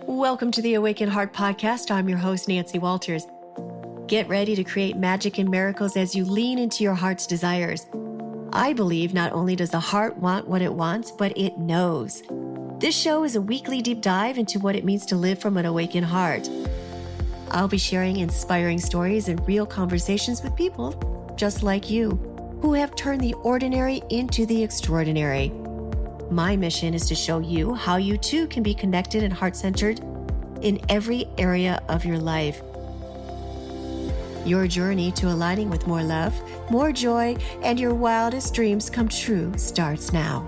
Welcome to the Awaken Heart Podcast. I'm your host, Nancy Walters. Get ready to create magic and miracles as you lean into your heart's desires. I believe not only does the heart want what it wants, but it knows. This show is a weekly deep dive into what it means to live from an awakened heart. I'll be sharing inspiring stories and real conversations with people just like you, who have turned the ordinary into the extraordinary. My mission is to show you how you too can be connected and heart-centered in every area of your life. Your journey to aligning with more love, more joy, and your wildest dreams come true starts now.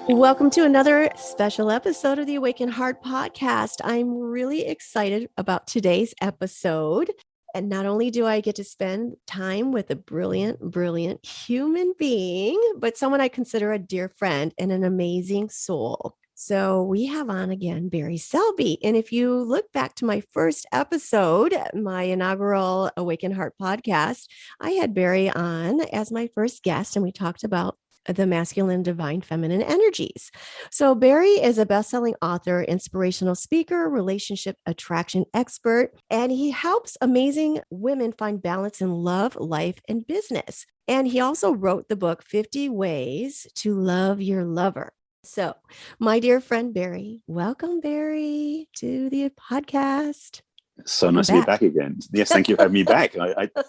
Welcome to another special episode of the Awaken Heart Podcast. I'm really excited about today's episode. And not only do I get to spend time with a brilliant human being, but someone I consider a dear friend and an amazing soul. So we have on again, Barry Selby. And if you look back to my first episode, my inaugural Awaken Heart podcast, I had Barry on as my first guest, and we talked about the masculine, divine, feminine energies. So Barry is a best-selling author, inspirational speaker, relationship attraction expert, and he helps amazing women find balance in love, life, and business. And he also wrote the book, 50 Ways to Love Your Lover. So my dear friend, Barry, welcome, Barry, to the podcast. So nice to be back again. Yes, thank you for having me back.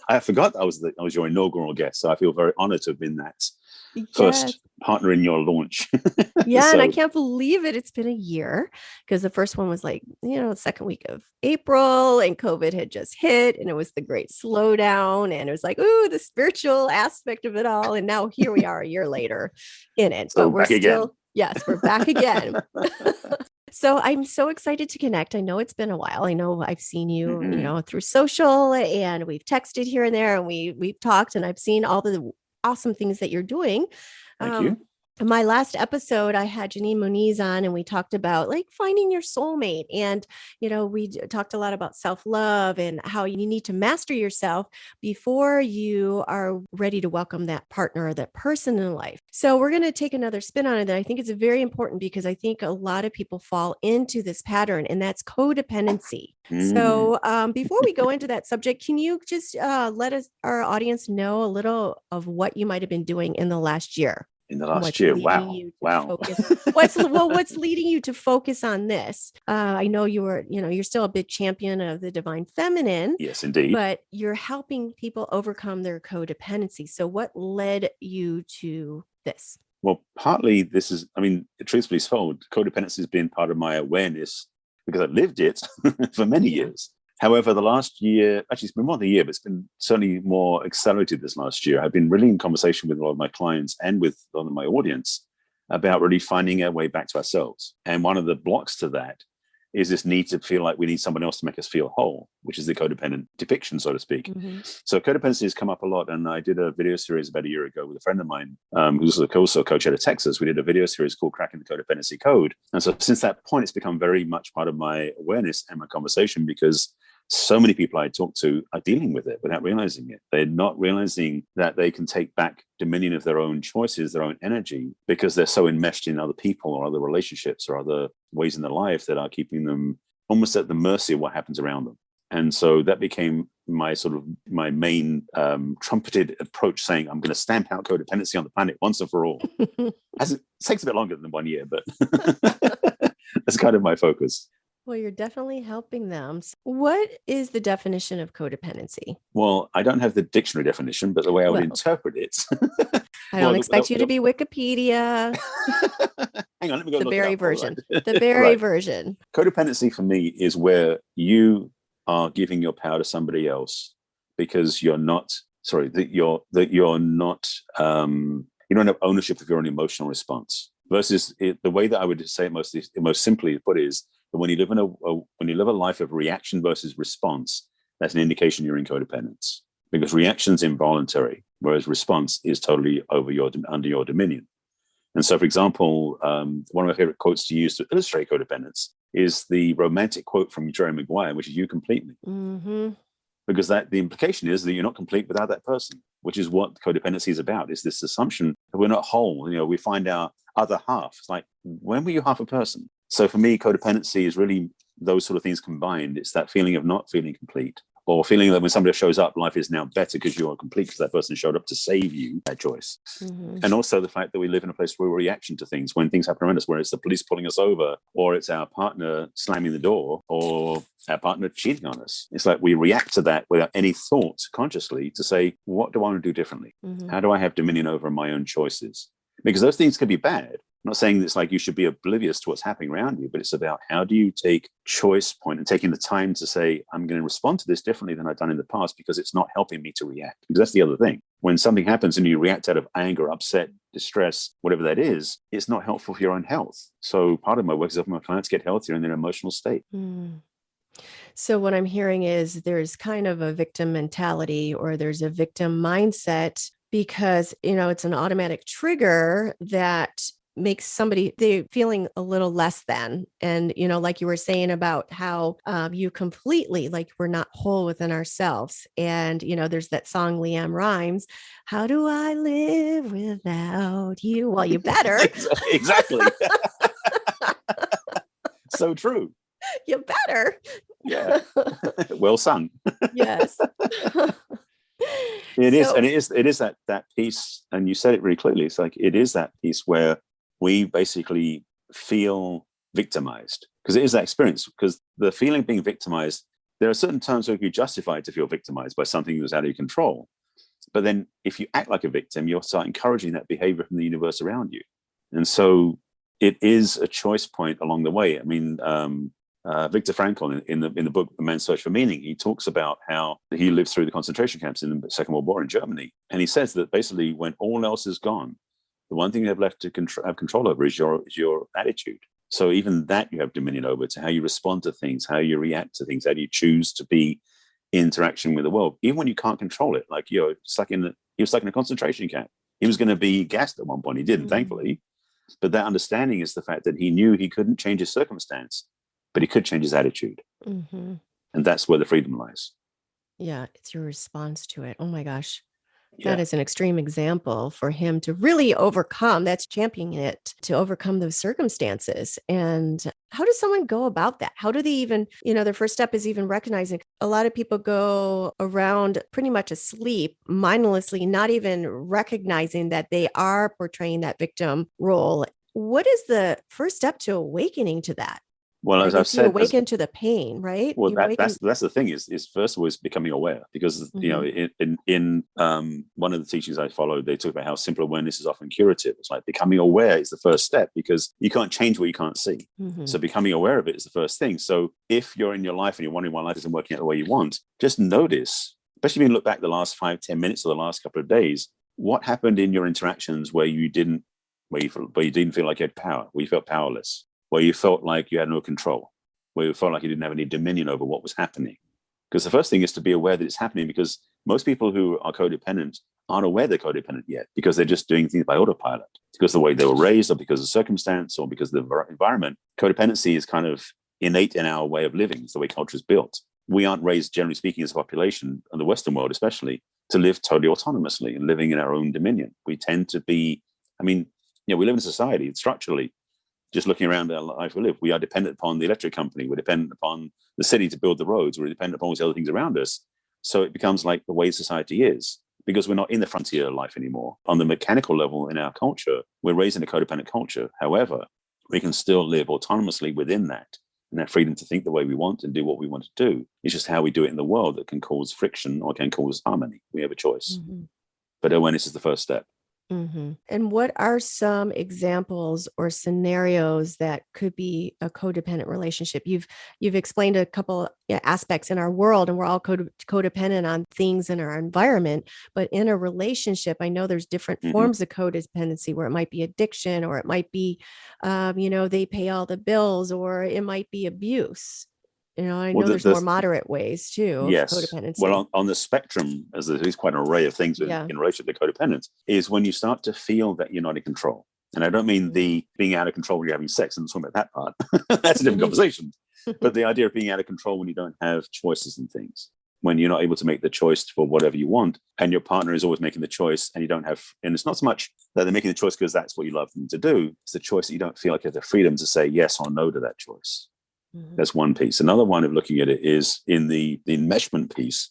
I forgot I was your inaugural guest, so I feel very honored to have been that first partner in your launch. Yeah, and I can't believe it. It's been a year because the first one was the second week of April, and COVID had just hit, and it was the great slowdown, and it was like, ooh, the spiritual aspect of it all. And now here we are a year later in it. So but we're still again. Yes, we're back again. So I'm so excited to connect. I know it's been a while. I know I've seen you, through social, and we've texted here and there, and we've talked, and I've seen all the awesome things that you're doing. Thank you. My last episode, I had Janine Moniz on, and we talked about finding your soulmate. And, we talked a lot about self-love and how you need to master yourself before you are ready to welcome that partner or that person in life. So we're going to take another spin on it. And I think it's very important because I think a lot of people fall into this pattern, and that's codependency. So before we go into that subject, can you just let our audience know a little of what you might have been doing in the last year? In the last year, wow. What's leading you to focus on this? I know you're still a big champion of the divine feminine. Yes, indeed. But you're helping people overcome their codependency. So what led you to this? Well, partly this is, truthfully told, codependency has been part of my awareness because I've lived it for many years. However, the last year, actually it's been more than a year, but it's been certainly more accelerated this last year. I've been really in conversation with a lot of my clients and with a lot of my audience about really finding our way back to ourselves. And one of the blocks to that is this need to feel like we need someone else to make us feel whole, which is the codependent depiction, so to speak. Mm-hmm. So codependency has come up a lot. And I did a video series about a year ago with a friend of mine, who's also a coach out of Texas. We did a video series called Cracking the Codependency Code. And so since that point, it's become very much part of my awareness and my conversation because so many people I talk to are dealing with it without realizing it. They're not realizing that they can take back dominion of their own choices, their own energy, because they're so enmeshed in other people or other relationships or other ways in their life that are keeping them almost at the mercy of what happens around them. And so that became my main trumpeted approach, saying, I'm going to stamp out codependency on the planet once and for all. It takes a bit longer than 1 year, but that's kind of my focus. Well, you're definitely helping them. What is the definition of codependency? Well, I don't have the dictionary definition, but the way I would interpret it. I don't expect you to be Wikipedia. Hang on, let me go. The Barry version. The Barry version. Codependency for me is where you are giving your power to somebody else because you don't have ownership of your own emotional response. Versus the way that I would say it most simply put is that when you live a life of reaction versus response, that's an indication you're in codependence because reaction's involuntary, whereas response is totally under your dominion. And so, for example, one of my favorite quotes to use to illustrate codependence is the romantic quote from Jerry Maguire, which is "You complete me." Mm-hmm. because that the implication is that you're not complete without that person, which is what codependency is about. Is this assumption that we're not whole. We find our other half. It's like, when were you half a person? So for me, codependency is really those sort of things combined. It's that feeling of not feeling complete, or feeling that when somebody shows up, life is now better because you are complete, because that person showed up to save you that choice. Mm-hmm. And also the fact that we live in a place where we're reaction to things when things happen around us, where it's the police pulling us over, or it's our partner slamming the door, or our partner cheating on us. It's like we react to that without any thought consciously to say, what do I want to do differently? Mm-hmm. How do I have dominion over my own choices? Because those things can be bad. I'm not saying it's like you should be oblivious to what's happening around you, but it's about how do you take choice point and taking the time to say, I'm going to respond to this differently than I've done in the past because it's not helping me to react. Because that's the other thing. When something happens and you react out of anger, upset, distress, whatever that is, it's not helpful for your own health. So part of my work is helping my clients get healthier in their emotional state. Mm. So what I'm hearing is there's kind of a victim mentality, or there's a victim mindset, because, it's an automatic trigger that makes somebody they feeling a little less than. And, like you were saying about how you completely, like, we're not whole within ourselves. And, there's that song, Leanne Rhymes, how do I live without you? Well, you better. Exactly. So true. You better. Yeah. Well sung. Yes. It is, So, and it is that piece, and you said it really clearly. It's like it is that piece where we basically feel victimized, because it is that experience. Because the feeling of being victimized, there are certain times where you're justified to feel victimized by something that's out of your control. But then, if you act like a victim, you'll start encouraging that behavior from the universe around you, and so it is a choice point along the way. I mean, Viktor Frankl, in the book *The Man's Search for Meaning*, he talks about how he lived through the concentration camps in the Second World War in Germany, and he says that basically, when all else is gone, the one thing you have left to have control over is your attitude. So even that you have dominion over, to how you respond to things, how you react to things, how you choose to be in interaction with the world, even when you can't control it. Like he was stuck in a concentration camp. He was going to be gassed at one point. He didn't, thankfully. But that understanding is the fact that he knew he couldn't change his circumstance, but he could change his attitude. mm-hmm. And that's where the freedom lies. Yeah, it's your response to it. Oh my gosh. That Yeah. is an extreme example for him to really overcome. That's championing it to overcome those circumstances. And how does someone go about that? How do they even, their first step is even recognizing. A lot of people go around pretty much asleep, mindlessly, not even recognizing that they are portraying that victim role. What is the first step to awakening to that? Well, I as I've guess you said, awaken to the pain, right? well, You awaken. that's the thing is first of all is becoming aware, because in one of the teachings I followed, they talk about how simple awareness is often curative. It's like becoming aware is the first step, because you can't change what you can't see. Mm-hmm. So becoming aware of it is the first thing. So if you're in your life and you're wondering why life isn't working out the way you want, just notice, especially when you look back the last 5-10 minutes or the last couple of days, what happened in your interactions where you didn't feel like you had power, where you felt powerless, where you felt like you had no control, where you felt like you didn't have any dominion over what was happening. Because the first thing is to be aware that it's happening, because most people who are codependent aren't aware they're codependent yet, because they're just doing things by autopilot, because of the way they were raised, or because of circumstance, or because of the environment. Codependency is kind of innate in our way of living. It's the way culture is built. We aren't raised, generally speaking, as a population, in the Western world especially, to live totally autonomously and living in our own dominion. We tend to be, we live in a society structurally, just looking around our life we live, we are dependent upon the electric company. We're dependent upon the city to build the roads. We're dependent upon all these other things around us. So it becomes like the way society is, because we're not in the frontier life anymore. On the mechanical level in our culture, we're raised in a codependent culture. However, we can still live autonomously within that, and have freedom to think the way we want and do what we want to do. It's just how we do it in the world that can cause friction or can cause harmony. We have a choice. Mm-hmm. But awareness is the first step. Mm-hmm. And what are some examples or scenarios that could be a codependent relationship? You've explained a couple aspects in our world, and we're all codependent on things in our environment. But in a relationship, I know there's different forms of codependency, where it might be addiction, or it might be, they pay all the bills, or it might be abuse. I know there's more moderate ways too of codependency. Well, on the spectrum, as there is quite an array of things in relation to codependence, is when you start to feel that you're not in control. And I don't mean the being out of control when you're having sex. I'm talking about that part. That's a different conversation. But the idea of being out of control when you don't have choices and things. when you're not able to make the choice for whatever you want, and your partner is always making the choice, and you don't have, and it's not so much that they're making the choice because that's what you love them to do. It's the choice that you don't feel like you have the freedom to say yes or no to that choice. Mm-hmm. That's one piece. Another one of looking at it is in the enmeshment piece,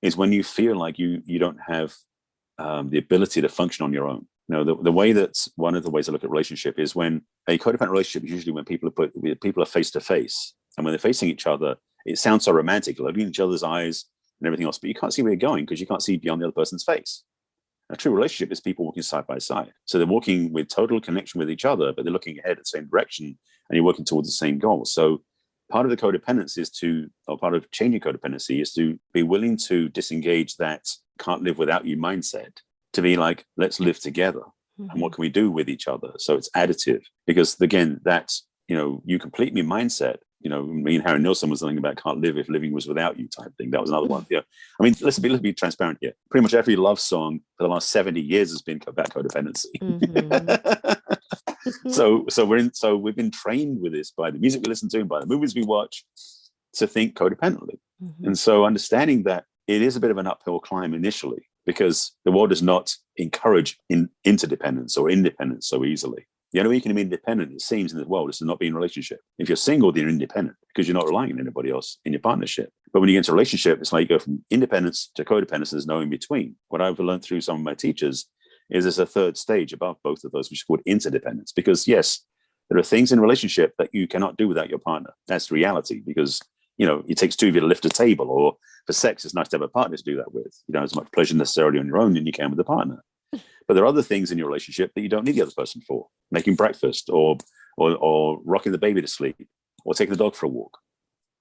is when you feel like you don't have the ability to function on your own. The way that's one of the ways I look at relationship is when a codependent relationship is usually when people are face to face, and when they're facing each other, it sounds so romantic, looking in each other's eyes and everything else, but you can't see where you're going because you can't see beyond the other person's face. A true relationship is people walking side by side. So they're walking with total connection with each other, but they're looking ahead at the same direction, and you're working towards the same goal. So part of the codependence part of changing codependency is to be willing to disengage that can't live without you mindset, to be like, let's live together. Mm-hmm. And what can we do with each other? So it's additive, because again, that's, you complete me mindset. Me and Harry Nilsson was something about can't live if living was without you type thing. That was another one. Yeah. I mean, let's be transparent here. Pretty much every love song for the last 70 years has been about codependency. Mm-hmm. So we've been trained with this by the music we listen to and by the movies we watch to think codependently. Mm-hmm. And so understanding that it is a bit of an uphill climb initially, because the world does not encourage interdependence or independence so easily. The only way you can be independent, it seems, in the world is to not be in a relationship. If you're single, then you're independent because you're not relying on anybody else in your partnership. But when you get into a relationship, it's like you go from independence to codependence. There's no in between. What I've learned through some of my teachers is there's a third stage above both of those, which is called interdependence. Because yes, there are things in a relationship that you cannot do without your partner. That's the reality, because it takes two of you to lift a table, or for sex, it's nice to have a partner to do that with. You don't have as much pleasure necessarily on your own than you can with a partner. But there are other things in your relationship that you don't need the other person for. Making breakfast, or rocking the baby to sleep, or taking the dog for a walk.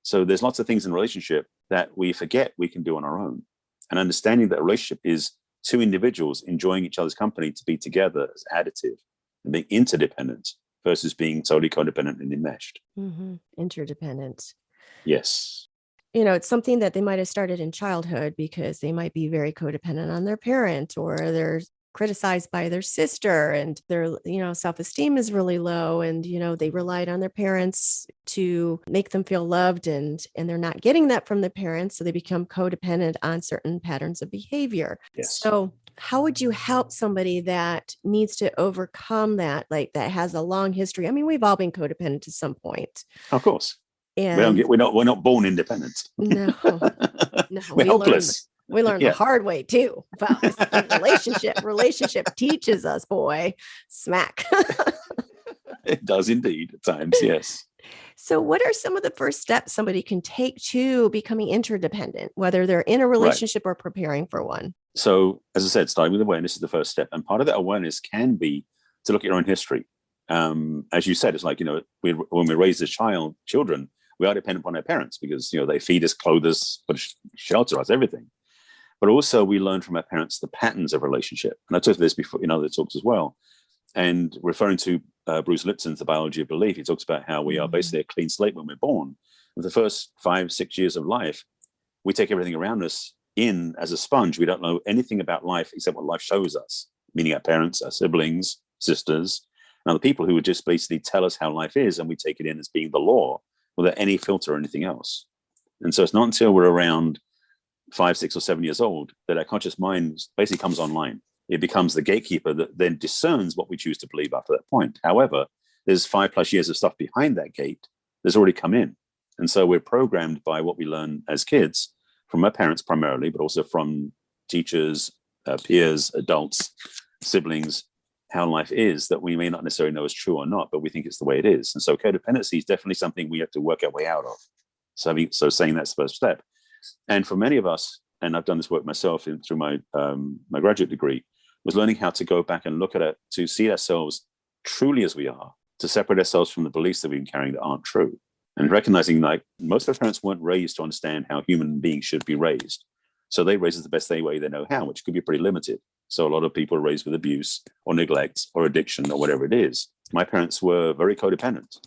So there's lots of things in a relationship that we forget we can do on our own. And understanding that a relationship is two individuals enjoying each other's company to be together as additive and being interdependent versus being totally codependent and enmeshed. Mm-hmm. Interdependent. Yes. It's something that they might have started in childhood because they might be very codependent on their parent, or they're criticized by their sister, and their, self-esteem is really low, and, they relied on their parents to make them feel loved, and they're not getting that from the parents. So they become codependent on certain patterns of behavior. Yes. So how would you help somebody that needs to overcome that, like that has a long history? I mean, we've all been codependent to some point. Of course. And we're not born independent. No, we're helpless. We learn the hard way too. Well, relationship teaches us, boy, smack. It does indeed at times. Yes. So what are some of the first steps somebody can take to becoming interdependent, whether they're in a relationship or preparing for one? So as I said, starting with awareness is the first step. And part of that awareness can be to look at your own history. As you said, it's like, when we raise as children, we are dependent upon our parents because, they feed us, clothe us, shelter us, everything. But also we learn from our parents the patterns of relationship. And I talked about this before in other talks as well. And referring to Bruce Lipton's The Biology of Belief, he talks about how we are basically a clean slate when we're born. For the first 5-6 years of life, we take everything around us in as a sponge. We don't know anything about life except what life shows us, meaning our parents, our siblings, sisters, and other people who would just basically tell us how life is, and we take it in as being the law without any filter or anything else. And so it's not until we're around 5, 6, or 7 years old that our conscious mind basically comes online. It becomes the gatekeeper that then discerns what we choose to believe after that point. However, there's 5+ years of stuff behind that gate that's already come in. And so we're programmed by what we learn as kids from our parents primarily, but also from teachers, peers, adults, siblings, how life is that we may not necessarily know is true or not, but we think it's the way it is. And so codependency is definitely something we have to work our way out of. So saying that's the first step. And for many of us, and I've done this work myself through my graduate degree, was learning how to go back and look at it, to see ourselves truly as we are, to separate ourselves from the beliefs that we've been carrying that aren't true. And recognizing like most of our parents weren't raised to understand how human beings should be raised. So they raise us the best way they know how, which could be pretty limited. So a lot of people are raised with abuse or neglect or addiction or whatever it is. My parents were very codependent.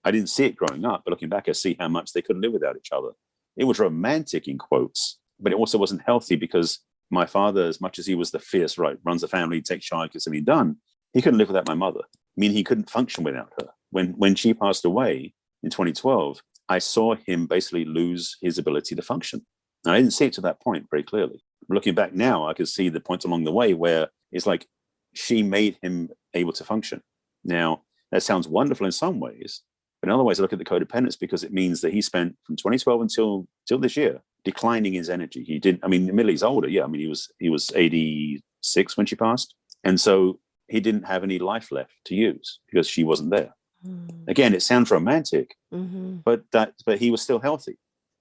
I didn't see it growing up, but looking back, I see how much they couldn't live without each other. It was romantic in quotes, but it also wasn't healthy because my father, as much as he was the fierce, runs the family, takes charge, gets everything done, he couldn't live without my mother. I mean, he couldn't function without her. When she passed away in 2012, I saw him basically lose his ability to function. And I didn't see it to that point very clearly. Looking back now, I could see the points along the way where it's like she made him able to function. Now, that sounds wonderful in some ways, but in other ways, I look at the codependence because it means that he spent from 2012 until this year declining his energy. He didn't. I mean, admittedly, he's older. Yeah, I mean, he was 86 when she passed, and so he didn't have any life left to use because she wasn't there. Again, it sounds romantic, but he was still healthy.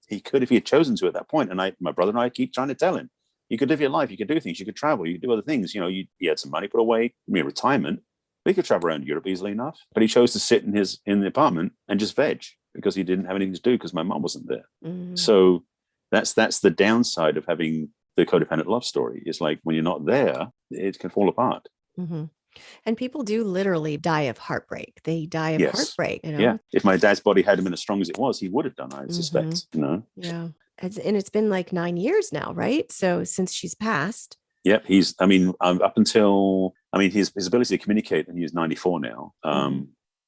He could, if he had chosen to at that point. And my brother and I keep trying to tell him, you could live your life, you could do things, you could travel, you could do other things. You know, you had some money put away, retirement. He could travel around Europe easily enough, but he chose to sit in the apartment and just veg because he didn't have anything to do because my mom wasn't there. So that's the downside of having the codependent love story. It's like when you're not there, it can fall apart. And people do literally die of heartbreak. They die of heartbreak, Yeah. If my dad's body hadn't been as strong as it was, he would have done, I suspect, Yeah. And it's been like 9 years now, right? So since she's passed. Yep. Up until, his ability to communicate, and he's 94 now.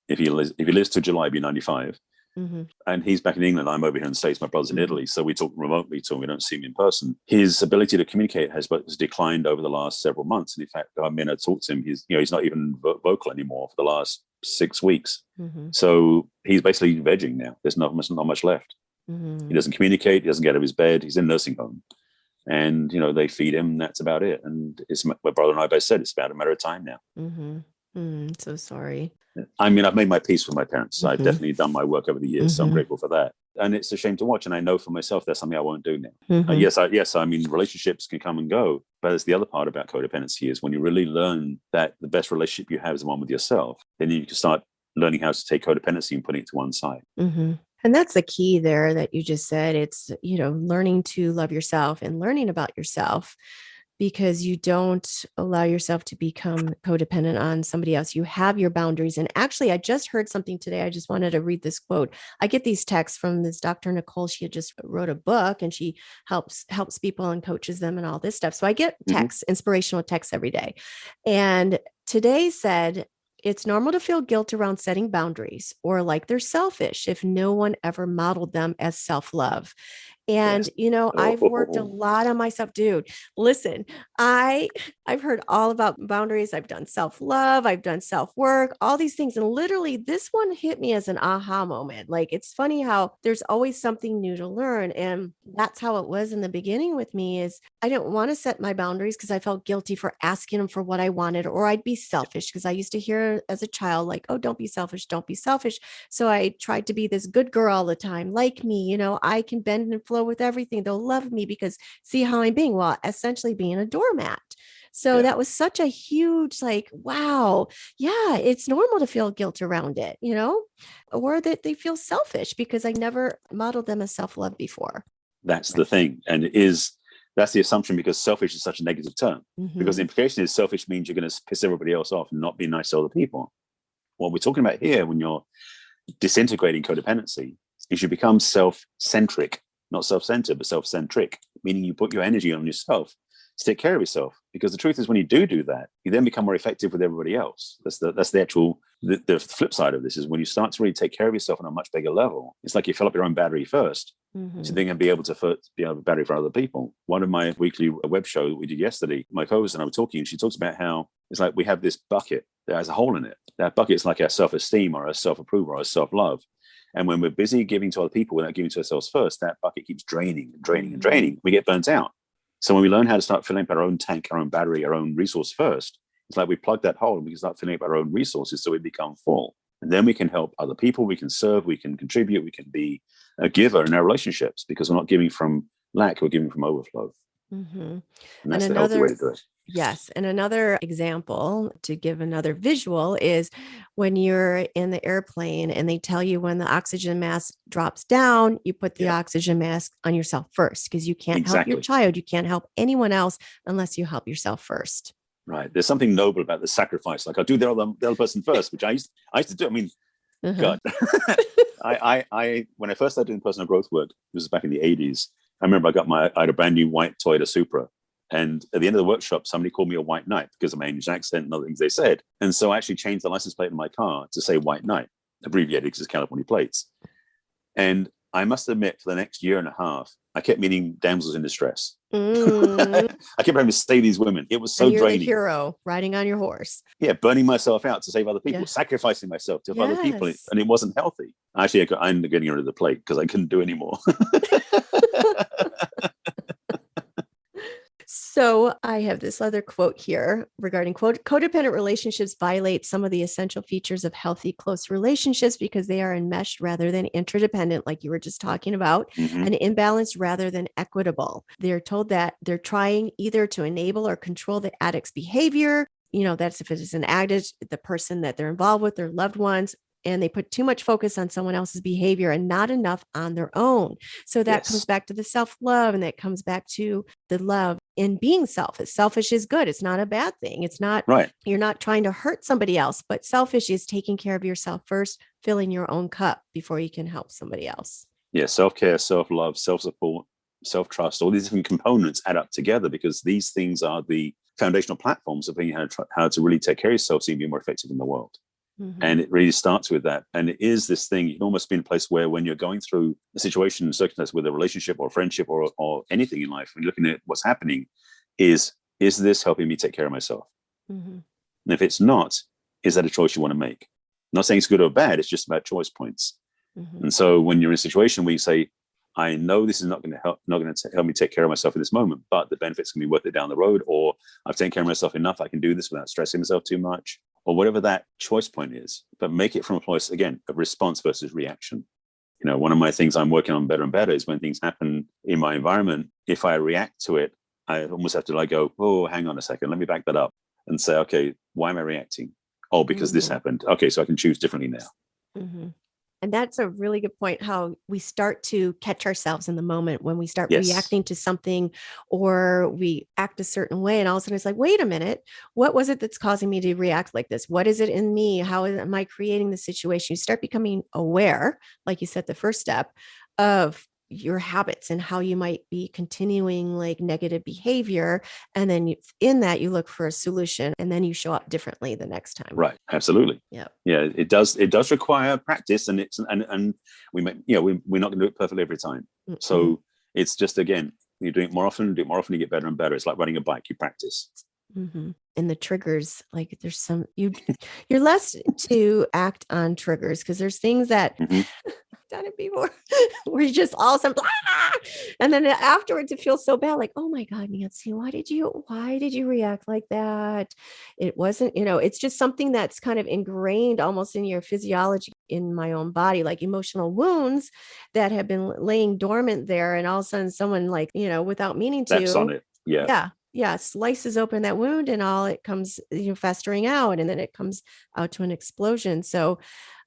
If he lives to July, he'll be 95. And he's back in England. I'm over here in the States. My brother's in Italy. So we talk remotely, so we don't see him in person. His ability to communicate has declined over the last several months. And in fact, I talk to him. He's not even vocal anymore for the last 6 weeks. So he's basically vegging now. There's not much left. He doesn't communicate. He doesn't get out of his bed. He's in nursing home. And, they feed him. That's about it. And my brother and I both said it's about a matter of time now. So sorry. I've made my peace with my parents. I've definitely done my work over the years, so I'm grateful for that. And it's a shame to watch. And I know for myself, that's something I won't do now. Relationships can come and go. But there's the other part about codependency is when you really learn that the best relationship you have is the one with yourself, then you can start learning how to take codependency and put it to one side. And that's the key there that you just said. It's, learning to love yourself and learning about yourself, because you don't allow yourself to become codependent on somebody else. You have your boundaries. And actually, I just heard something today. I just wanted to read this quote. I get these texts from this Dr. Nicole. She had just wrote a book and she helps people and coaches them and all this stuff. So I get texts, inspirational texts every day. And today said, it's normal to feel guilt around setting boundaries or like they're selfish if no one ever modeled them as self-love. And, I've worked a lot on myself, dude. Listen, I've heard all about boundaries. I've done self-love. I've done self-work, all these things. And literally this one hit me as an aha moment. Like, it's funny how there's always something new to learn. And that's how it was in the beginning with me is I didn't want to set my boundaries because I felt guilty for asking them for what I wanted, or I'd be selfish because I used to hear as a child, like, oh, don't be selfish. Don't be selfish. So I tried to be this good girl all the time. Like me, I can bend and flow with everything. They'll love me because see how I'm being, well, essentially being a doormat. So that was such a huge, like, wow. Yeah. It's normal to feel guilt around it, or that they feel selfish because I never modeled them as self-love before. That's the thing. And that's the assumption, because selfish is such a negative term, because the implication is selfish means you're going to piss everybody else off and not be nice to other people. What we're talking about here, when you're disintegrating codependency, is you become self-centric. Not self-centered, but self-centric, meaning you put your energy on yourself to take care of yourself. Because the truth is, when you do that, you then become more effective with everybody else. That's the actual flip side of this is when you start to really take care of yourself on a much bigger level. It's like you fill up your own battery first, so then you'll be able to be able to battery for other people. One of my weekly web show that we did yesterday, my co-host and I were talking, and she talks about how it's like we have this bucket that has a hole in it. That bucket is like our self-esteem or our self-approval or our self-love. And when we're busy giving to other people without giving to ourselves first, that bucket keeps draining and draining and draining. We get burnt out. So when we learn how to start filling up our own tank, our own battery, our own resource first, it's like we plug that hole and we can start filling up our own resources so we become full. And then we can help other people, we can serve, we can contribute, we can be a giver in our relationships, because we're not giving from lack, we're giving from overflow. And that's the healthy way to do it. Yes. And another example, to give another visual, is when you're in the airplane and they tell you when the oxygen mask drops down, you put the oxygen mask on yourself first, because you can't help your child. You can't help anyone else unless you help yourself first. Right. There's something noble about the sacrifice. Like, I'll do the other person first, which I used to do. I mean, God, I when I first started doing personal growth work, this was back in the 80s. I remember I had a brand new white Toyota Supra. And at the end of the workshop, somebody called me a white knight because of my English accent and other things they said. And so I actually changed the license plate on my car to say white knight, abbreviated because it's California plates. And I must admit, for the next year and a half, I kept meeting damsels in distress. Mm. I kept having to save these women. It was so And you're draining. the hero riding on your horse. Yeah, burning myself out to save other people, Yeah. sacrificing myself to help other people, Yes. and it wasn't healthy. Actually, I ended up getting rid of the plate because I couldn't do anymore. So I have this other quote here regarding codependent relationships violate some of the essential features of healthy, close relationships because they are enmeshed rather than interdependent, like you were just talking about, Mhm. and imbalanced rather than equitable. They're told that they're trying either to enable or control the addict's behavior. That's if it is an addict, the person that they're involved with, their loved ones, and they put too much focus on someone else's behavior and not enough on their own. So that comes back to the self-love, and that comes back to the love in being selfish. Selfish is good. It's not a bad thing. It's not, right. You're not trying to hurt somebody else, but selfish is taking care of yourself first, filling your own cup before you can help somebody else. Yeah, self-care, self-love, self-support, self-trust, all these different components add up together because these things are the foundational platforms of being how to really take care of yourself so you can be more effective in the world. Mm-hmm. And it really starts with that. And it is this thing, you can almost be in a place where when you're going through a situation, circumstance with a relationship or a friendship or anything in life, when you're looking at what's happening, is this helping me take care of myself? Mm-hmm. And if it's not, is that a choice you want to make? I'm not saying it's good or bad, it's just about choice points. Mm-hmm. And so when you're in a situation where you say, I know this is not going to help me take care of myself in this moment, but the benefits can be worth it down the road, or I've taken care of myself enough, I can do this without stressing myself too much, or whatever that choice point is. But make it from a place, again, of response versus reaction. One of my things I'm working on better and better is when things happen in my environment, if I react to it, I almost have to go, oh, hang on a second, let me back that up and say, okay, why am I reacting? Oh, because this happened. Okay, so I can choose differently now. Mm-hmm. And that's a really good point, how we start to catch ourselves in the moment when we start Yes. reacting to something or we act a certain way. And all of a sudden it's like, wait a minute, what was it that's causing me to react like this? What is it in me? How am I creating the situation? You start becoming aware, like you said, the first step of your habits and how you might be continuing negative behavior. And then in that you look for a solution, and then you show up differently the next time. Right. Absolutely. Yeah. Yeah. It does require practice, and we may, we're not going to do it perfectly every time. Mm-hmm. So it's just, again, you do it more often, you get better and better. It's like riding a bike, you practice. Mm-hmm. And the triggers, there's some, you're less to act on triggers because there's things that I've done it before where you just all of a sudden, and then afterwards it feels so bad. Like, oh my God, Nancy, why did you react like that? It wasn't, it's just something that's kind of ingrained almost in your physiology, in my own body, like emotional wounds that have been laying dormant there. And all of a sudden someone without meaning to, steps on it. Yeah, slices open that wound and all it comes, festering out, and then it comes out to an explosion. So,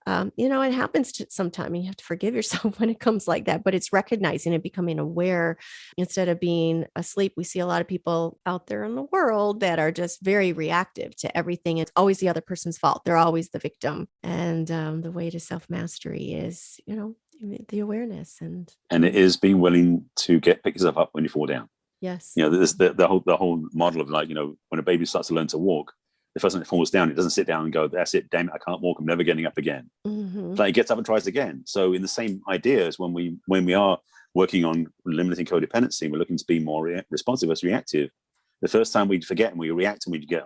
it happens sometime. You have to forgive yourself when it comes like that, but it's recognizing and becoming aware instead of being asleep. We see a lot of people out there in the world that are just very reactive to everything. It's always the other person's fault. They're always the victim. And the way to self-mastery is, the awareness and it is being willing to pick yourself up when you fall down. Yes. There's the whole model of when a baby starts to learn to walk, the first time it falls down, it doesn't sit down and go, that's it, damn it, I can't walk, I'm never getting up again. Mm-hmm. It gets up and tries again. So in the same idea as when we are working on limiting codependency, we're looking to be more responsive versus reactive. The first time we forget and we react and we get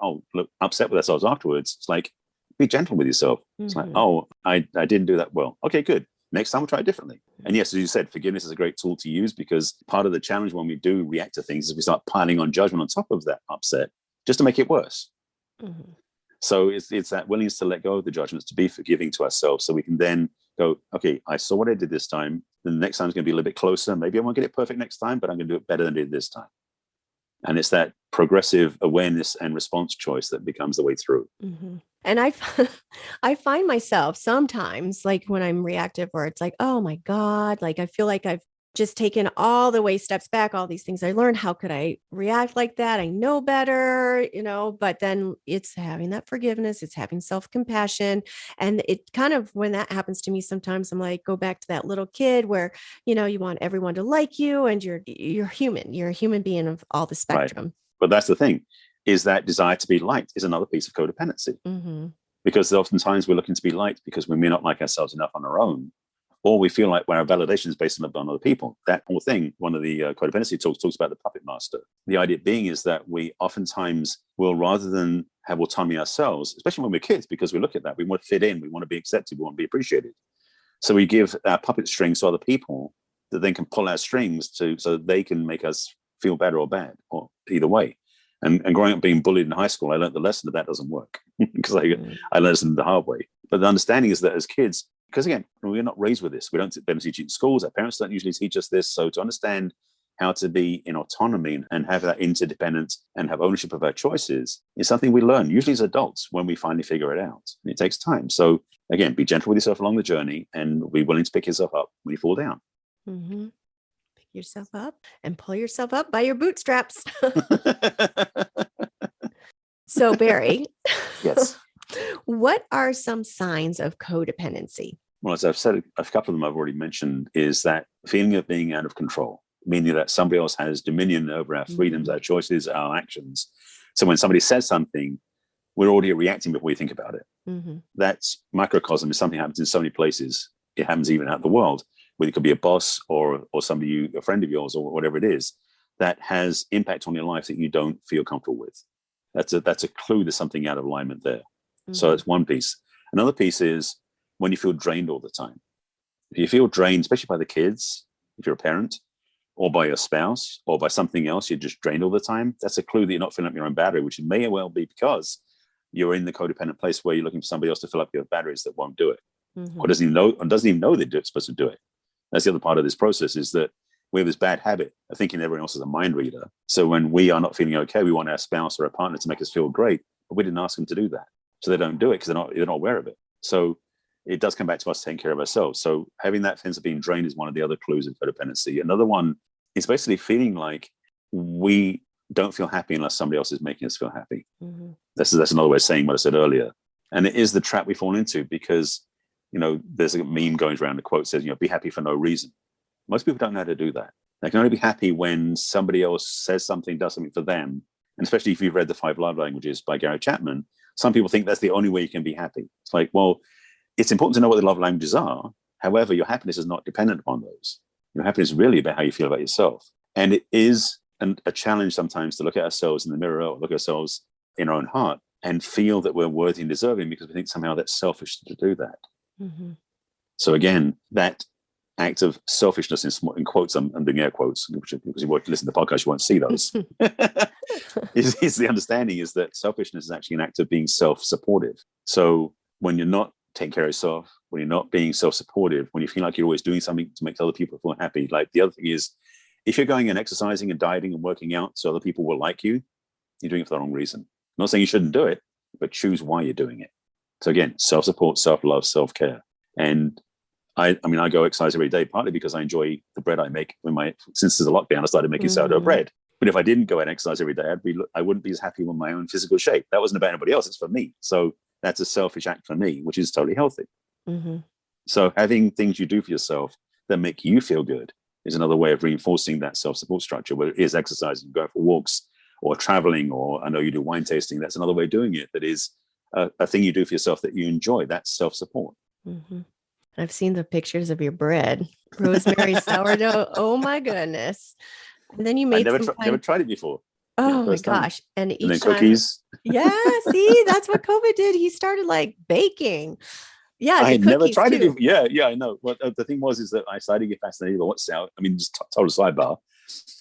upset with ourselves afterwards, it's like, be gentle with yourself. Mm-hmm. It's like, oh, I didn't do that well. Okay, good. Next time we'll try it differently. And yes, as you said, forgiveness is a great tool to use, because part of the challenge when we do react to things is we start piling on judgment on top of that upset just to make it worse. Mm-hmm. So it's that willingness to let go of the judgments, to be forgiving to ourselves, so we can then go, okay, I saw what I did this time. The next time is going to be a little bit closer. Maybe I won't get it perfect next time, but I'm going to do it better than I did this time. And it's that progressive awareness and response choice that becomes the way through. Mm-hmm. And I find myself sometimes, when I'm reactive, where it's like, oh my God, I feel like I've just taken all the way steps back, all these things I learned. How could I react like that? I know better, but then it's having that forgiveness, it's having self-compassion. And it kind of, when that happens to me, sometimes I'm like, go back to that little kid where, you want everyone to like you, and you're human. You're a human being of all the spectrum. Right. But that's the thing, is that desire to be liked is another piece of codependency. Mm-hmm. Because oftentimes we're looking to be liked because we may not like ourselves enough on our own. or we feel like our validation is based on other people. That whole thing, one of the codependency talks about the puppet master. The idea being is that we oftentimes will, rather than have autonomy ourselves, especially when we're kids, because we look at that, we want to fit in, we want to be accepted, we want to be appreciated. So we give our puppet strings to other people that then can pull our strings so they can make us feel better or bad, or either way. And growing up being bullied in high school, I learned the lesson that doesn't work because I learned it the hard way. But the understanding is that as kids, because again, we're not raised with this. We don't teach it in schools. Our parents don't usually teach us this. So to understand how to be in autonomy and have that interdependence and have ownership of our choices is something we learn, usually as adults, when we finally figure it out. And it takes time. So again, be gentle with yourself along the journey and be willing to pick yourself up when you fall down. Mm-hmm. Pick yourself up and pull yourself up by your bootstraps. So, Barry, yes. What are some signs of codependency? Well, as I've said, a couple of them I've already mentioned, is that feeling of being out of control, meaning that somebody else has dominion over our freedoms, our choices, our actions. So when somebody says something, we're already reacting before we think about it. Mm-hmm. That's microcosm. Is something happens in so many places. It happens even out in the world, where it could be a boss or somebody, a friend of yours, or whatever it is, that has impact on your life that you don't feel comfortable with. That's a clue there's something out of alignment there. Mm-hmm. So that's one piece. Another piece is when you feel drained all the time. If you feel drained, especially by the kids, if you're a parent, or by your spouse, or by something else, you're just drained all the time, that's a clue that you're not filling up your own battery, which may well be because you're in the codependent place where you're looking for somebody else to fill up your batteries that won't do it, or doesn't even know they're supposed to do it. That's the other part of this process, is that we have this bad habit of thinking everyone else is a mind reader. So when we are not feeling okay, we want our spouse or our partner to make us feel great, but we didn't ask them to do that. So they don't do it because they're not aware of it. So it does come back to us taking care of ourselves. So having that sense of being drained is one of the other clues of codependency. Another one is basically feeling like we don't feel happy unless somebody else is making us feel happy. Mm-hmm. That's another way of saying what I said earlier. And it is the trap we fall into because, there's a meme going around, the quote says, be happy for no reason. Most people don't know how to do that. They can only be happy when somebody else says something, does something for them. And especially if you've read The 5 Love Languages by Gary Chapman, some people think that's the only way you can be happy. It's like, well, it's important to know what the love languages are. However, your happiness is not dependent upon those. Your happiness is really about how you feel about yourself. And it is a challenge sometimes to look at ourselves in the mirror or look at ourselves in our own heart and feel that we're worthy and deserving, because we think somehow that's selfish to do that. Mm-hmm. So again, that act of selfishness in quotes, I'm doing air quotes, because you won't listen to the podcast, you won't see those, is the understanding is that selfishness is actually an act of being self-supportive. So when you're not taking care of yourself, when you're not being self-supportive, when you feel like you're always doing something to make other people feel happy, like the other thing is, if you're going and exercising and dieting and working out so other people will like you, you're doing it for the wrong reason. I'm not saying you shouldn't do it, but choose why you're doing it. So again, self-support, self-love, self-care. And I go exercise every day, partly because I enjoy the bread I make. Since there's a lockdown, I started making sourdough bread. But if I didn't go and exercise every day, I wouldn't be as happy with my own physical shape. That wasn't about anybody else, it's for me. So that's a selfish act for me, which is totally healthy. Mm-hmm. So having things you do for yourself that make you feel good is another way of reinforcing that self-support structure, whether it is exercising, going for walks, or traveling, or I know you do wine tasting. That's another way of doing it. That is a thing you do for yourself that you enjoy. That's self-support. Mm-hmm. I've seen the pictures of your bread, rosemary sourdough. Oh my goodness! And then you made never tried it before. Oh my gosh! And then cookies. Yeah, see, that's what COVID did. He started like baking. Yeah, I had never tried it. Yeah, I know. Well, the thing is that I started to get fascinated by what sourdough. I mean, just total sidebar,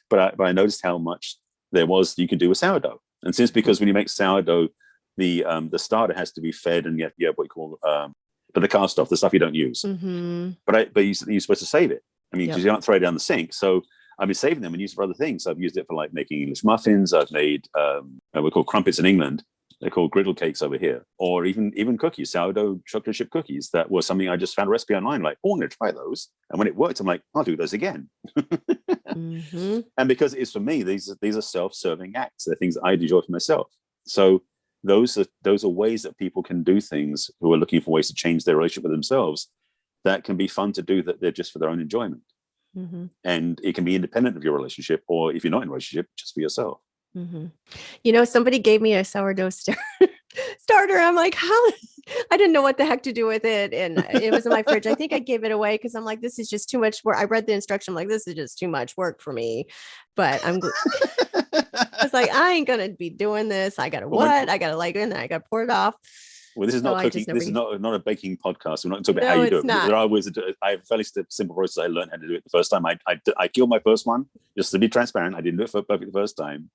but I noticed how much there was you can do with sourdough. And because when you make sourdough, the starter has to be fed, and what you call but the cast off, the stuff you don't use. Mm-hmm. But you're supposed to save it. I mean, because you can't throw it down the sink. So I've been saving them and used it for other things. So I've used it for like making English muffins. I've made we call crumpets in England. They're called griddle cakes over here, or even cookies, sourdough chocolate chip cookies. That was something I just found a recipe online. Like, I'm going to try those. And when it worked, I'm like, I'll do those again. Mm-hmm. And because it is for me, these are self-serving acts. They're things I enjoy for myself. So those are ways that people can do things who are looking for ways to change their relationship with themselves. That can be fun to do. That they're just for their own enjoyment. Mm-hmm. And it can be independent of your relationship, or if you're not in a relationship, just for yourself. Mm-hmm. Somebody gave me a sourdough starter. I'm like, how? I didn't know what the heck to do with it. And it was in my fridge. I think I gave it away because I'm like, this is just too much work. I read the instruction. I'm like, this is just too much work for me. But it's like, I ain't going to be doing this. I got to Well, what? I got to like it and then I got to pour it off. well, this is So not I cooking. just never. This is not a baking podcast. We're not talking about how No, you do it's it. not. There are ways to do it. I have a fairly simple process. I learned how to do it the first time. I killed my first one, just to be transparent. I didn't do it for perfect the first time.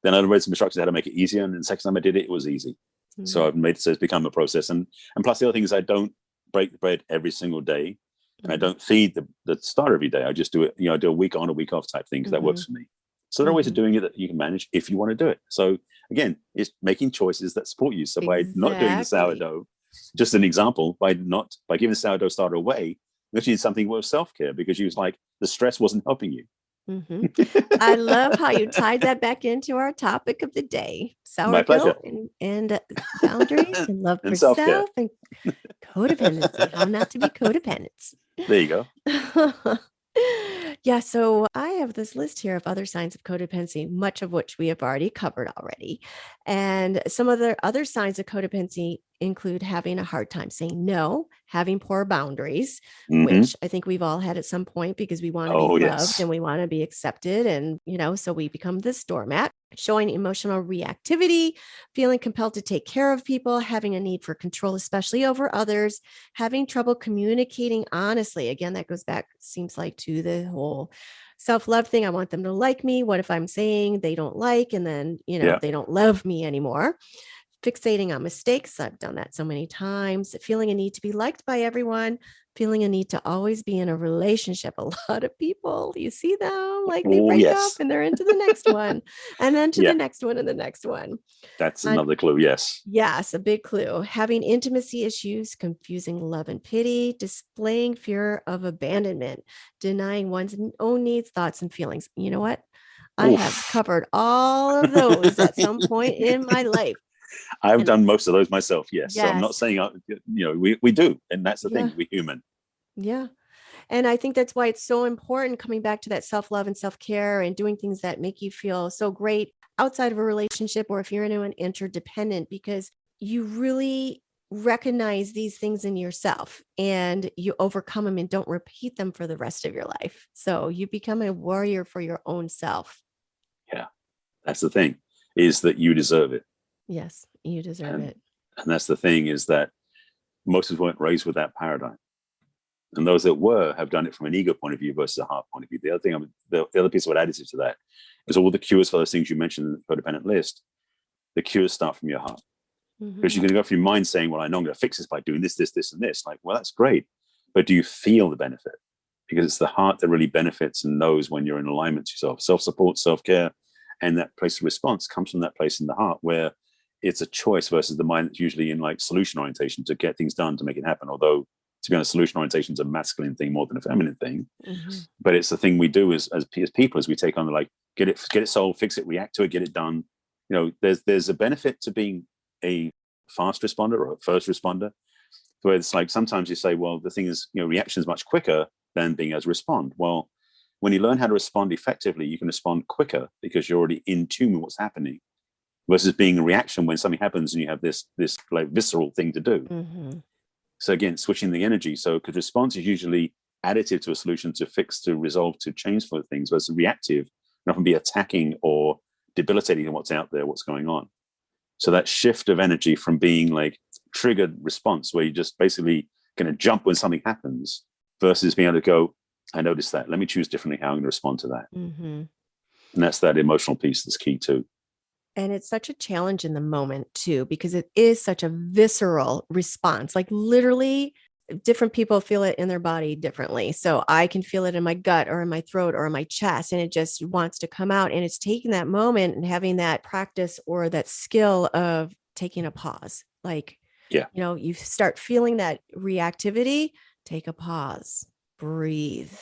Then I read some instructions how to make it easier. And the second time I did it, it was easy. Mm-hmm. So I've made it so it's become a process. And plus the other thing is I don't break the bread every single day. And I don't feed the starter every day. I just do it, I do a week on, a week off type thing because that works for me. So there are ways of doing it that you can manage if you want to do it. So again, it's making choices that support you. So by not doing the sourdough, just an example, by giving the sourdough starter away, you actually did something with self-care because you was like, the stress wasn't helping you. I love how you tied that back into our topic of the day. Sourdough and boundaries and love for self and codependency. How not to be codependent. There you go. Yeah, so I have this list here of other signs of codependency, much of which we have already covered already. And some of the other signs of codependency include having a hard time saying no, having poor boundaries, which I think we've all had at some point because we want to be loved and we want to be accepted. And, so we become this doormat. Showing emotional reactivity, feeling compelled to take care of people, having a need for control, especially over others, having trouble communicating honestly. Again, that goes back, seems like, to the whole self-love thing. I want them to like me. What if I'm saying they don't like, and then, they don't love me anymore? Fixating on mistakes. I've done that so many times. Feeling a need to be liked by everyone, feeling a need to always be in a relationship. A lot of people, you see them, like they break up and they're into the next one and then to the next one and the next one. That's another clue. Yes. Yes, a big clue. Having intimacy issues, confusing love and pity, displaying fear of abandonment, denying one's own needs, thoughts, and feelings. You know what? I have covered all of those at some point in my life. I've done most of those myself. Yes. So I'm not saying, we do. And that's the thing. We're human. Yeah. And I think that's why it's so important coming back to that self-love and self-care and doing things that make you feel so great outside of a relationship, or if you're into an interdependent, because you really recognize these things in yourself and you overcome them and don't repeat them for the rest of your life. So you become a warrior for your own self. Yeah. That's the thing, is that you deserve it. Yes, you deserve it. And that's the thing, is that most of us weren't raised with that paradigm. And those that were have done it from an ego point of view versus a heart point of view. The other thing, the other piece of additive to that is all the cures for those things you mentioned in the codependent list. The cures start from your heart. Because you're going to go through your mind saying, well, I know I'm going to fix this by doing this, this, this, and this. Like, well, that's great. But do you feel the benefit? Because it's the heart that really benefits and knows when you're in alignment to yourself. Self-support, self-care, and that place of response comes from that place in the heart where it's a choice versus the mind that's usually in like solution orientation to get things done, to make it happen. Although, to be honest, solution orientation is a masculine thing more than a feminine thing. But it's the thing we do as people, as we take on the, like, get it solved, fix it, react to it, get it done. There's a benefit to being a fast responder or a first responder, where it's like sometimes you say, well, the thing is, reaction is much quicker than being able to respond. Well, when you learn how to respond effectively, you can respond quicker because you're already in tune with what's happening, versus being a reaction when something happens and you have this like visceral thing to do. So again, switching the energy. So because response is usually additive to a solution, to fix, to resolve, to change for things, versus reactive and often be attacking or debilitating what's out there, what's going on. So that shift of energy from being like triggered response, where you're just basically going to jump when something happens, versus being able to go, I noticed that. Let me choose differently how I'm going to respond to that. And that's that emotional piece that's key too. And it's such a challenge in the moment too, because it is such a visceral response. Like literally different people feel it in their body differently. So I can feel it in my gut or in my throat or in my chest, and it just wants to come out. And it's taking that moment and having that practice or that skill of taking a pause. Like, you start feeling that reactivity, take a pause, breathe,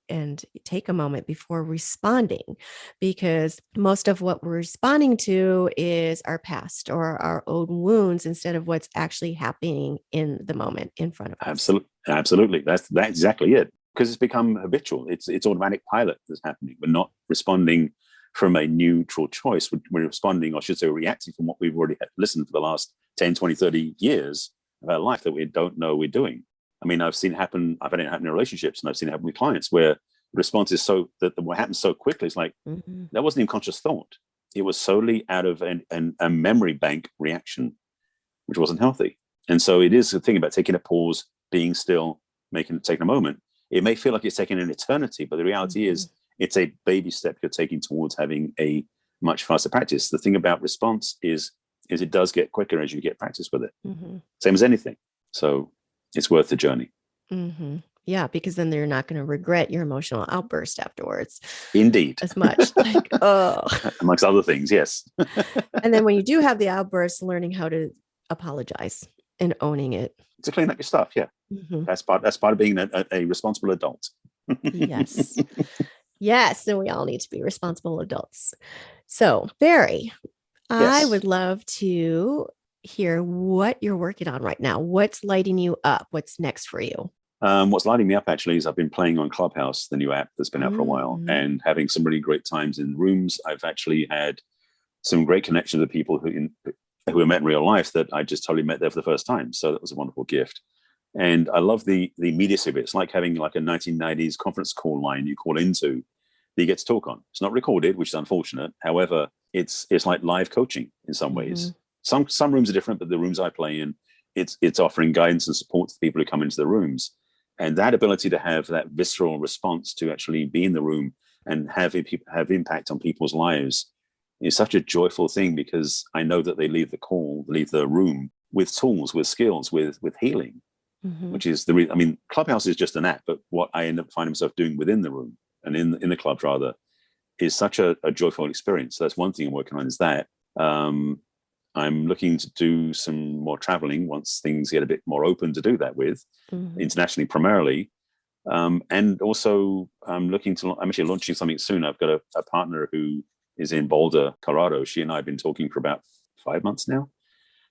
and take a moment before responding, because most of what we're responding to is our past or our old wounds instead of what's actually happening in the moment in front of us. Absolutely. That's exactly it. Because it's become habitual. It's automatic pilot that's happening. We're not responding from a neutral choice. We're responding, or I should say reacting, from what we've already listened for the last 10, 20, 30 years, about life that we don't know we're doing. I mean, I've had it happen in relationships, and I've seen it happen with clients where the response is so that what happens so quickly. It's like, that wasn't even conscious thought. It was solely out of a memory bank reaction, which wasn't healthy. And so it is the thing about taking a pause, being still, taking a moment. It may feel like it's taking an eternity, but the reality is it's a baby step you're taking towards having a much faster practice. The thing about response is it does get quicker as you get practice with it. Same as anything. So it's worth the journey. Yeah, because then you're not going to regret your emotional outburst afterwards. Indeed. As much. Like, oh. Amongst other things, yes. And then when you do have the outburst, learning how to apologize and owning it. To clean up your stuff, yeah. That's part of being a responsible adult. Yes. Yes, and we all need to be responsible adults. So, Barry, I would love to hear what you're working on right now. What's lighting you up? What's next for you? What's lighting me up actually is I've been playing on Clubhouse, the new app that's been out for a while, and having some really great times in rooms. I've actually had some great connections with people who I met in real life that I just totally met there for the first time. So that was a wonderful gift. And I love the immediacy of it. It's like having like a 1990s conference call line you call into that you get to talk on. It's not recorded, which is unfortunate. However, it's like live coaching in some ways. Some rooms are different, but the rooms I play in, it's offering guidance and support to the people who come into the rooms. And that ability to have that visceral response to actually be in the room and have impact on people's lives is such a joyful thing, because I know that they leave the room with tools, with skills, with healing, which is Clubhouse is just an app, but what I end up finding myself doing within the room and in the club rather is such a joyful experience. So that's one thing I'm working on, is that. I'm looking to do some more traveling once things get a bit more open to do that with, internationally primarily. And also I'm actually launching something soon. I've got a partner who is in Boulder, Colorado. She and I have been talking for about 5 months now.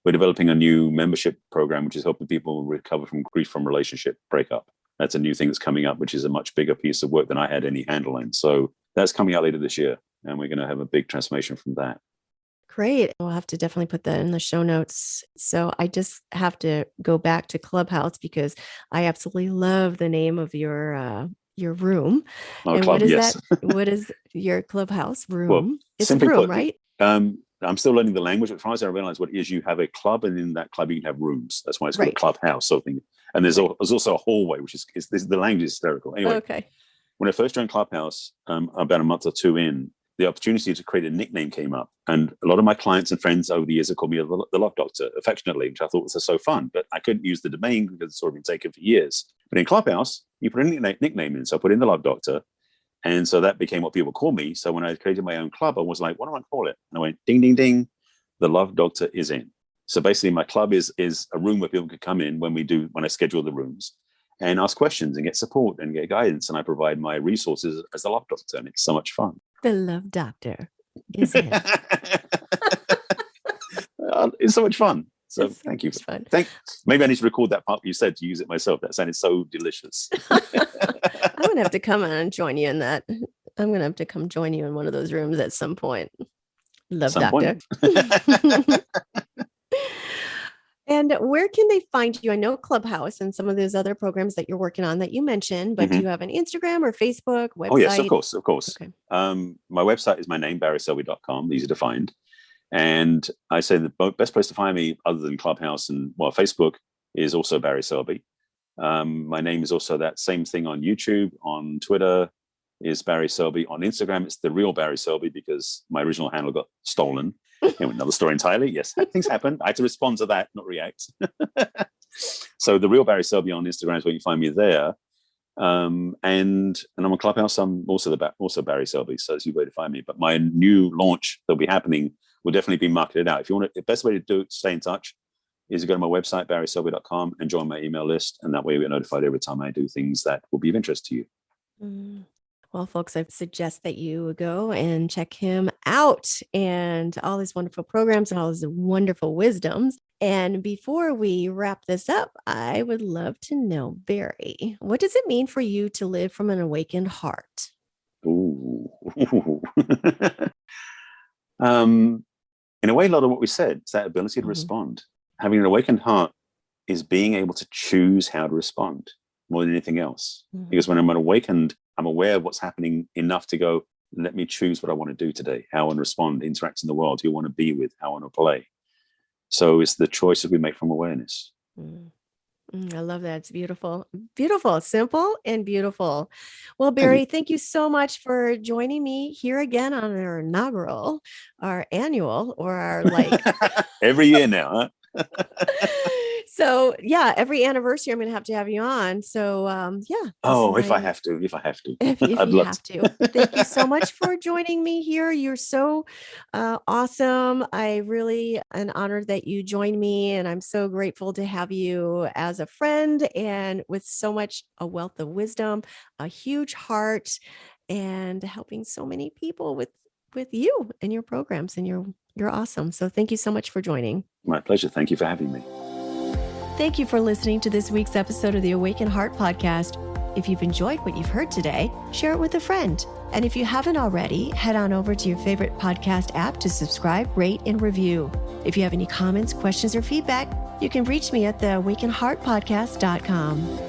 We're developing a new membership program, which is helping people recover from grief from relationship breakup. That's a new thing that's coming up, which is a much bigger piece of work than I had any handle in. So that's coming out later this year, and we're going to have a big transformation from that. Great. We'll have to definitely put that in the show notes. So I just have to go back to Clubhouse because I absolutely love the name of your room. And club, what is yes. that? What is your Clubhouse room? Well, it's a room, put, right? I'm still learning the language. But as I realize what it is, you have a club, and in that club you can have rooms. That's why it's called a clubhouse sort of thing. And there's also a hallway, which is the language is hysterical. Anyway, when I first joined Clubhouse, about a month or two in, the opportunity to create a nickname came up. And a lot of my clients and friends over the years have called me the Love Doctor, affectionately, which I thought was so fun. But I couldn't use the domain because it's sort of been taken for years. But in Clubhouse, you put a nickname in. So I put in the Love Doctor. And so that became what people call me. So when I created my own club, I was like, what do I call it? And I went, ding, ding, ding, the Love Doctor is in. So basically my club is a room where people can come in when I schedule the rooms and ask questions and get support and get guidance. And I provide my resources as the Love Doctor. And it's so much fun. The Love Doctor is in. It's so much fun. So it's thank you. Fun. Maybe I need to record that part you said to use it myself. That sounded so delicious. I'm going to have to come on and join you in that. I'm going to have to come join you in one of those rooms at some point. Love Doctor. And where can they find you? I know Clubhouse and some of those other programs that you're working on that you mentioned, but do you have an Instagram or Facebook website? Oh, yes, of course. Okay. My website is my name, barryselby.com, easy to find. And I say the best place to find me other than Clubhouse and, Facebook is also Barry Selby. My name is also that same thing on YouTube, on Twitter is Barry Selby. On Instagram, it's the real Barry Selby because my original handle got stolen. Another story entirely. Yes, things happen. I had to respond to that, not react. So the real Barry Selby on Instagram is where you find me there. And I'm on Clubhouse. I'm also Barry Selby. So that's the way to find me. But my new launch that'll be happening will definitely be marketed out. If you want the best way to do it, stay in touch, is to go to my website, barryselby.com, and join my email list. And that way we're notified every time I do things that will be of interest to you. Well, folks, I suggest that you go and check him out and all his wonderful programs and all his wonderful wisdoms. And before we wrap this up, I would love to know, Barry, what does it mean for you to live from an awakened heart? Ooh. In a way, a lot of what we said is that ability to respond. Having an awakened heart is being able to choose how to respond more than anything else. Mm-hmm. Because when I'm awakened, I'm aware of what's happening enough to go, let me choose what I want to do today, how I want to respond, interact in the world, who I want to be with, how I want to play. So it's the choices we make from awareness. I love that. It's beautiful. Beautiful, simple and beautiful. Well, Barry, thank you so much for joining me here again on our inaugural, our annual, or our every year now, huh? So yeah, every anniversary I'm going to have you on. So yeah. If I have to, if I'd you love have to. Thank you so much for joining me here. You're so awesome. I really am honored that you joined me, and I'm so grateful to have you as a friend and with so much a wealth of wisdom, a huge heart, and helping so many people with you and your programs, and you're awesome. So thank you so much for joining. My pleasure. Thank you for having me. Thank you for listening to this week's episode of the Awaken Heart podcast. If you've enjoyed what you've heard today, share it with a friend. And if you haven't already, head on over to your favorite podcast app to subscribe, rate, and review. If you have any comments, questions, or feedback, you can reach me at theawakenheartpodcast.com.